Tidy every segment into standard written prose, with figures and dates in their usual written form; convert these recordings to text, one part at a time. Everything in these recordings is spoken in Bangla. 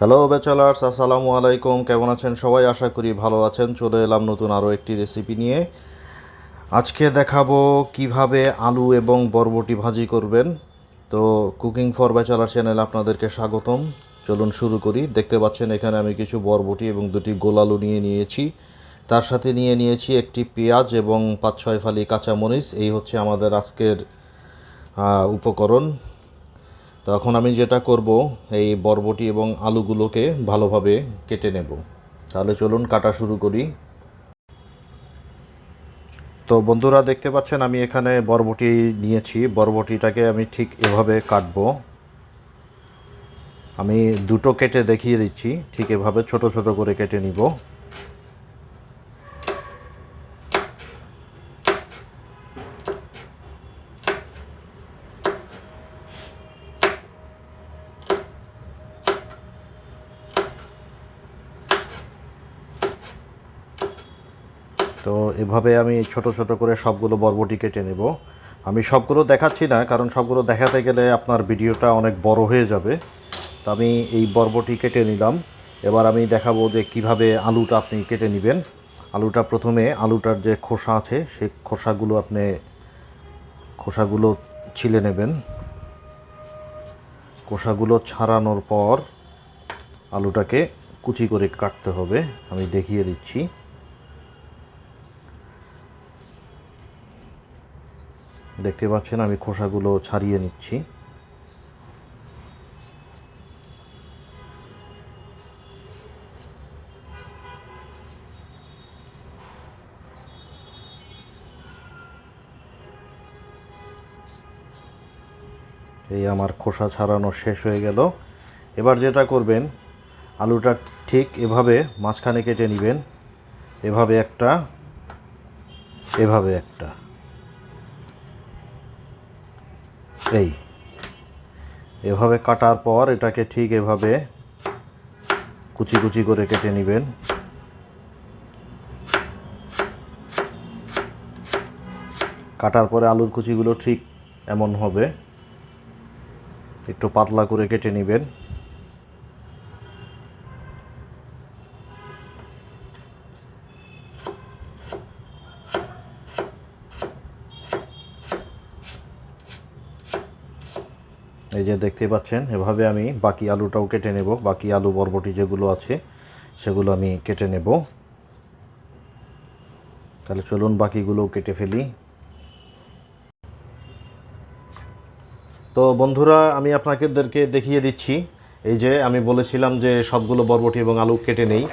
হ্যালো ব্যাচেলার্স, আসসালামু আলাইকুম। কেমন আছেন সবাই? আশা করি ভালো আছেন। চলে এলাম নতুন আরও একটি রেসিপি নিয়ে। আজকে দেখাবো কিভাবে আলু এবং বরবটি ভাজি করবেন। তো কুকিং ফর ব্যাচেলার চ্যানেলে আপনাদেরকে স্বাগতম। চলুন শুরু করি। দেখতে পাচ্ছেন এখানে আমি কিছু বরবটি এবং দুটি গোল আলু নিয়ে নিয়েছি। তার সাথে নিয়ে নিয়েছি একটি পেঁয়াজ এবং 5-6 ফালি কাঁচামরিচ। এই হচ্ছে আমাদের আজকের উপকরণ। তো এখন আমি যেটা করব, এই বরবটি এবং আলুগুলোকে ভালোভাবে কেটে নেব। তাহলে চলুন কাটা শুরু করি। তো বন্ধুরা, দেখতে পাচ্ছেন আমি এখানে বরবটি নিয়েছি। বরবটিটাকে আমি ঠিক এভাবে কাটবো। আমি দুটো কেটে দেখিয়ে দিচ্ছি। ঠিক এভাবে ছোট ছোট করে কেটে নিব। তো এভাবে আমি ছোট ছোট করে সবগুলো বরবটি কেটে নেব। আমি সবগুলো দেখাচ্ছি না, কারণ সবগুলো দেখাতে গেলে আপনার ভিডিওটা অনেক বড় হয়ে যাবে। তো আমি এই বরবটি কেটে নিলাম। এবার আমি দেখাবো যে কিভাবে আলুটা আপনি কেটে নেবেন। আলুটা প্রথমে, আলুটার যে খোসা আছে সেই খোসাগুলো ছিলে নেবেন। খোসাগুলো ছাড়ানোর পর আলুটাকে কুচি করে কাটতে হবে। আমি দেখিয়ে দিচ্ছি। দেখতে পাচ্ছেন আমি খোসাগুলো ছাড়িয়ে নিচ্ছি। এই আমার খোসা ছাড়ানো শেষ হয়ে গেল। এবার যেটা করবেন, আলুটা ঠিক এভাবে মাঝখানে কেটে নেবেন। এভাবে একটা, এভাবে একটা, এই এভাবে কাটার পর এটাকে ঠিক এভাবে কুচি কুচি করে কেটে নেবেন। কাটার পরে আলুর কুচিগুলো ঠিক এমন হবে, একটু পাতলা করে কেটে নেবেন। এই যে দেখতে পাচ্ছেন, এভাবে আমি বাকি আলুটাও কেটে নেব। বাকি আলু বরবটি যেগুলো আছে সেগুলো আমি কেটে নেব। তাহলে চলুন বাকিগুলোও কেটে ফেলি। তো বন্ধুরা, আমি আপনাদেরকে দেখিয়ে দিচ্ছি। এই যে আমি বলেছিলাম যে সবগুলো বরবটি এবং আলু কেটে নেই।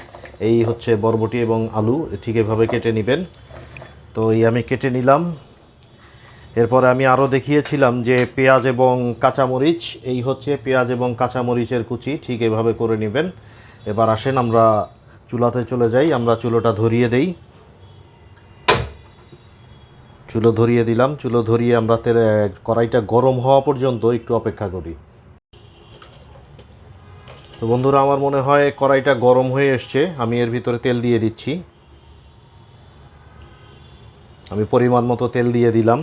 এই হচ্ছে বরবটি এবং আলু, ঠিক এভাবে কেটে নেবেন। তো এই আমি কেটে নিলাম। এরপরে আমি আরও দেখিয়েছিলাম যে পেঁয়াজ এবং কাঁচামরিচ, এই হচ্ছে পেঁয়াজ এবং কাঁচামরিচের কুচি, ঠিক এভাবে করে নেবেন। এবার আসেন আমরা চুলাতে চলে যাই। আমরা চুলোটা ধরিয়ে দেই। চুলো ধরিয়ে দিলাম। চুলো ধরিয়ে আমরা কড়াইটা গরম হওয়া পর্যন্ত একটু অপেক্ষা করি। তো বন্ধুরা, আমার মনে হয় কড়াইটা গরম হয়ে এসছে। আমি এর ভিতরে তেল দিয়ে দিচ্ছি। আমি পরিমাণ মতো তেল দিয়ে দিলাম।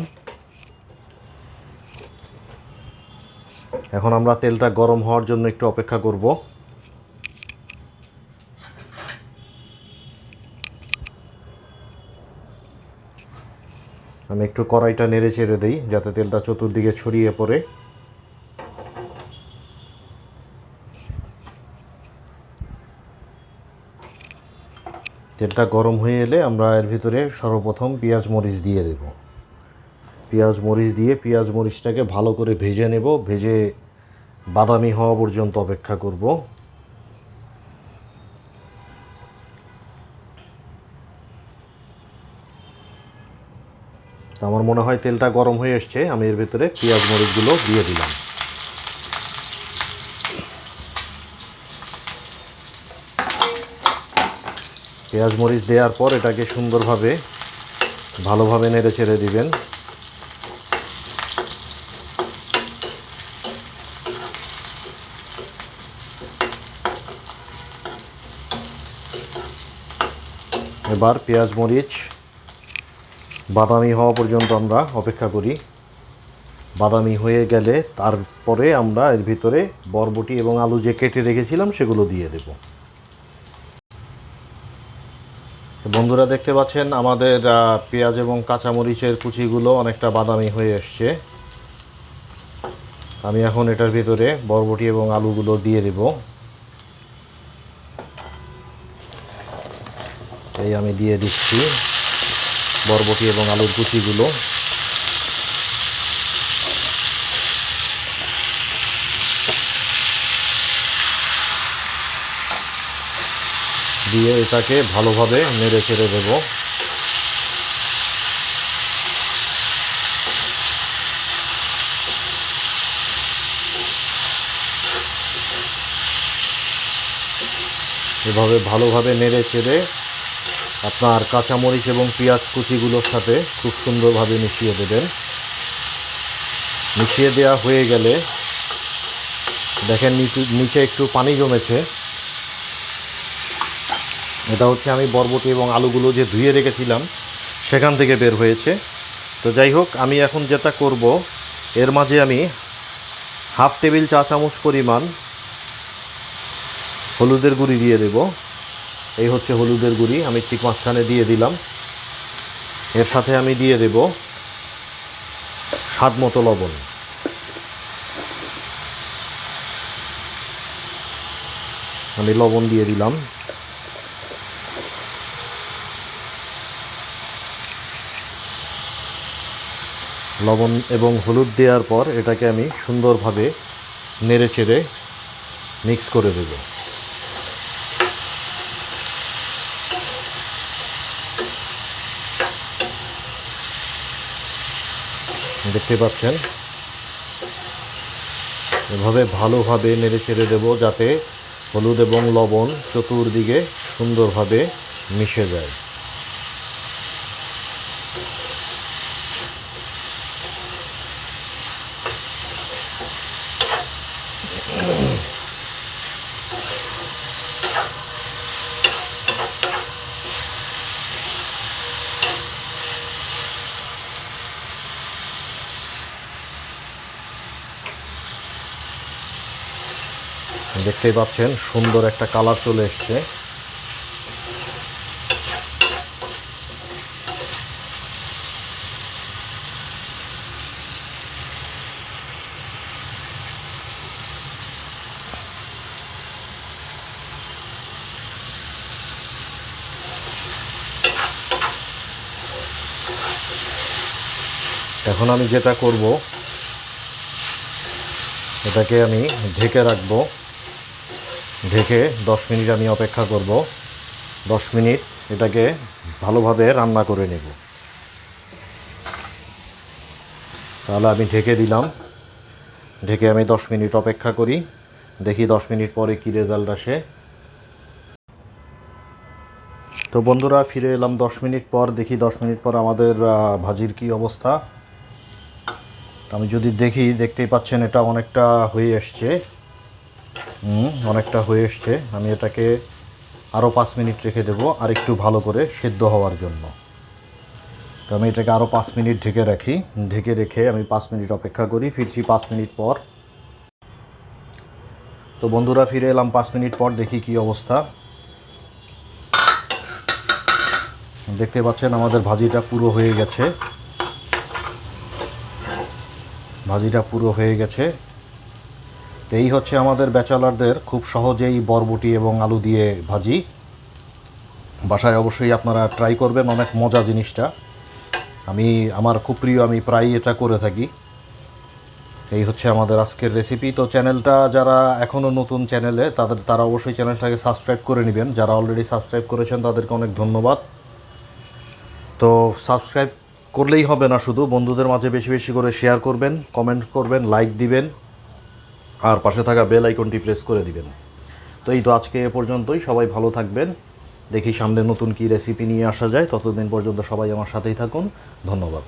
এখন আমরা তেলটা গরম হওয়ার জন্য একটু অপেক্ষা করব। আমি একটু কড়াইটা নেড়ে চেড়ে দিই যাতে তেলটা চতুর্দিকে ছড়িয়ে পড়ে। তেলটা গরম হয়ে এলে আমরা এর ভিতরে সর্বপ্রথম পেঁয়াজ মরিচ দিয়ে দেব। পেঁয়াজ মরিচ দিয়ে পেঁয়াজ মরিচটাকে ভালো করে ভেজে নেব। ভেজে বাদামি হওয়া পর্যন্ত অপেক্ষা করব। তো আমার মনে হয় তেলটা গরম হয়ে এসছে। আমি এর ভিতরে পেঁয়াজ মরিচগুলো দিয়ে দিলাম। পেঁয়াজ মরিচ দেওয়ার পর এটাকে সুন্দরভাবে ভালোভাবে নেড়ে চেড়ে দিবেন। এবার পেঁয়াজ মরিচ বাদামি হওয়া পর্যন্ত আমরা অপেক্ষা করি। বাদামি হয়ে গেলে তারপরে আমরা এর ভিতরে বরবটি এবং আলু যে কেটে রেখেছিলাম সেগুলো দিয়ে দেব। বন্ধুরা দেখতে পাচ্ছেন আমাদের পেঁয়াজ এবং কাঁচামরিচের কুচিগুলো অনেকটা বাদামি হয়ে এসছে। আমি এখন এটার ভিতরে বরবটি এবং আলুগুলো দিয়ে দেব। এই আমি দিয়ে দিচ্ছি বরবটি এবং আলুর কুচিগুলো। দিয়ে এটাকে ভালোভাবে নেড়ে চেড়ে দেব। এভাবে ভালোভাবে নেড়ে চেড়ে আপনার কাঁচামরিচ এবং পেঁয়াজ কুচিগুলোর সাথে খুব সুন্দরভাবে মিশিয়ে দেবেন। মিশিয়ে দেওয়া হয়ে গেলে দেখেন নিচে একটু পানি জমেছে, এটা হচ্ছে আমি বরবটি এবং আলুগুলো যে ধুয়ে রেখেছিলাম সেখান থেকে বের হয়েছে। তো যাই হোক, আমি এখন যেটা করব, এর মাঝে আমি হাফ টেবিল চা চামচ পরিমাণ হলুদের গুঁড়ি দিয়ে দেব। এই হচ্ছে হলুদের গুঁড়ি, আমি ঠিক মাঝখানে দিয়ে দিলাম। এর সাথে আমি দিয়ে দেব স্বাদ মতো লবণ। আমি লবণ দিয়ে দিলাম। লবণ এবং হলুদ দেওয়ার পর এটাকে আমি সুন্দরভাবে নেড়ে চেড়ে মিক্স করে দেব। দেখতে পাচ্ছেন এভাবে ভালোভাবে নেড়ে চেড়ে দেব যাতে হলুদ এবং লবণ চতুর্দিকে সুন্দরভাবে মিশে যায়। দেখতেই পাচ্ছেন সুন্দর একটা কালার চলে এসছে। এখন আমি যেটা করব, এটাকে আমি ঢেকে রাখবো। ঢেকে 10 মিনিট আমি অপেক্ষা করব। 10 মিনিট এটাকে ভালোভাবে রান্না করে নেব। তাহলে আমি ঢেকে দিলাম। ঢেকে আমি 10 মিনিট অপেক্ষা করি, দেখি 10 মিনিট পরে কী রেজাল্ট আসে। তো বন্ধুরা ফিরে এলাম 10 মিনিট পর। দেখি 10 মিনিট পর আমাদের ভাজির কি অবস্থা। আমি যদি দেখি, দেখতেই পাচ্ছেন এটা অনেকটা হয়ে এসছে। অনেকটা হয়ে এসছে। আমি এটাকে আরও 5 মিনিট রেখে দেবো আর একটু ভালো করে সেদ্ধ হওয়ার জন্য। তো আমি এটাকে আরও 5 মিনিট ঢেকে রাখি। ঢেকে রেখে আমি 5 মিনিট অপেক্ষা করি। ফিরছি 5 মিনিট পর। তো বন্ধুরা ফিরে এলাম 5 মিনিট পর, দেখি কি অবস্থা। দেখতে পাচ্ছেন আমাদের ভাজিটা পুরো হয়ে গেছে। ভাজিটা পুরো হয়ে গেছে। তো এই হচ্ছে আমাদের ব্যাচেলারদের খুব সহজেই বরবটি এবং আলু দিয়ে ভাজি। বাসায় অবশ্যই আপনারা ট্রাই করবেন, অনেক মজা জিনিসটা। আমার খুব প্রিয়, আমি প্রায়ই এটা করে থাকি। এই হচ্ছে আমাদের আজকের রেসিপি। তো চ্যানেলটা যারা এখনও নতুন চ্যানেলে, তারা অবশ্যই চ্যানেলটাকে সাবস্ক্রাইব করে নেবেন। যারা অলরেডি সাবস্ক্রাইব করেছেন তাদেরকে অনেক ধন্যবাদ। তো সাবস্ক্রাইব করলেই হবে না, শুধু বন্ধুদের মাঝে বেশি বেশি করে শেয়ার করবেন, কমেন্ট করবেন, লাইক দিবেন, আর পাশে থাকা বেল আইকনটি প্রেস করে দিবেন। তো এই তো আজকে এ পর্যন্তই। সবাই ভালো থাকবেন। দেখি সামনে নতুন কি রেসিপি নিয়ে আসা যায়। ততদিন পর্যন্ত সবাই আমার সাথেই থাকুন। ধন্যবাদ।